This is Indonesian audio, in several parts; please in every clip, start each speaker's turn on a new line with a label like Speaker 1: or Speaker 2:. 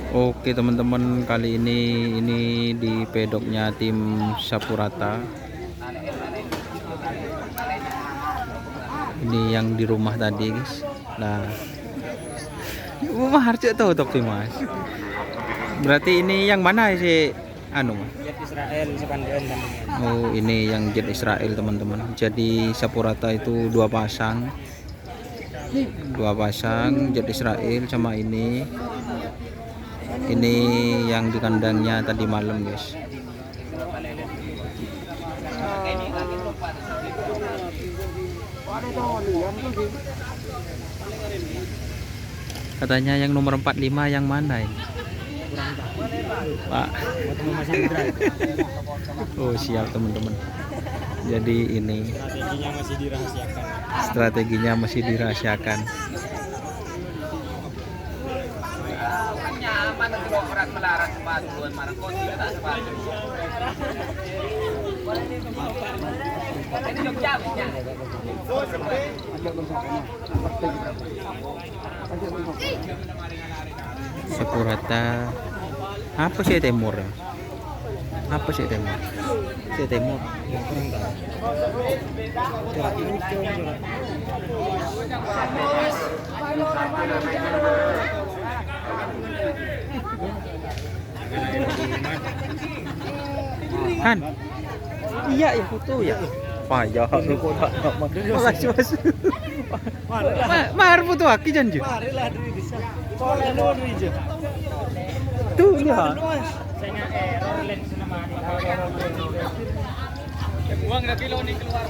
Speaker 1: Oke teman-teman, kali ini di pedoknya tim Sapurata. Ini yang di rumah tadi, guys. Nah, harus tahu tapi Mas. Berarti ini yang mana sih anu Mas?
Speaker 2: Jet Israel sepanjang tandingan.
Speaker 1: Oh, ini yang Jet Israel teman-teman. Jadi Sapurata itu dua pasang Jet Israel sama ini yang di kandangnya tadi malam, guys. Katanya yang nomor 45 yang mana ini? Pak. Oh, siap teman-teman. Jadi ini strateginya masih dirahasiakan. Sapurata apa sih Timur? Apa sih Timur? Si Timur. Han. Iya, ya foto ya. Payah aku tak. Makasih Mas. Mahar foto aki janji.
Speaker 2: Marilah diri bisa. Soalnya mau diri aja.
Speaker 1: Tuh lihat.
Speaker 2: Saya error lens nama uang nggak kilo nih keluar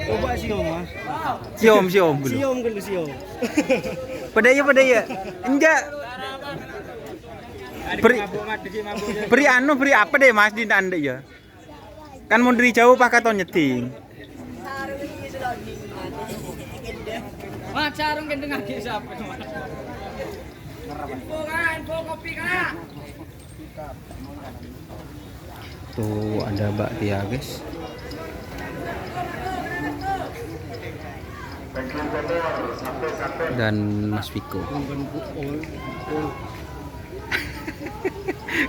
Speaker 2: coba siom mas
Speaker 1: Siom dulu.
Speaker 2: siom dulu siom
Speaker 1: Pedaya. Enggak. Beri apa deh Mas di anda ya? Kan mau dari jauh pakai ton nyeting.
Speaker 2: Mas sarung gendeng lagi siapa? Info kopi kana.
Speaker 1: Tuh ada Mbak Tia, guys. Dan Mas Viko.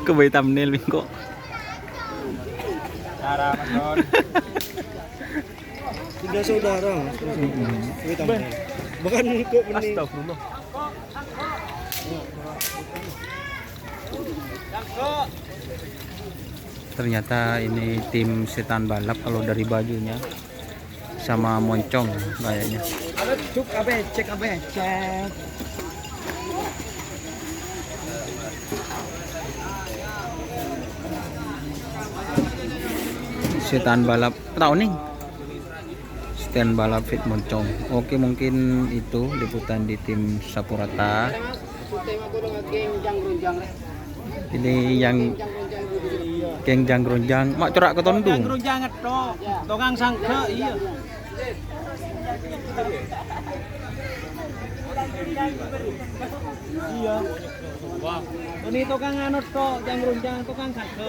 Speaker 1: Kebaik thumbnail Viko.
Speaker 2: Cara Mas Don. Tiga saudara Mas. Bukan ikut benih.
Speaker 1: Astagfirullah. Ternyata ini tim setan balap kalau dari bajunya sama moncong kayaknya.
Speaker 2: Cuk cek.
Speaker 1: Setan balap tahu nih. Setan balap fit moncong. Oke, mungkin itu liputan di tim Sapurata. Ini yang geng jangronjang mak corak ketondu.
Speaker 2: Jangronjang tok. Tukang sangke iya. Iya. Wah. Ini tukang anu tok, jangronjang tukang sangke.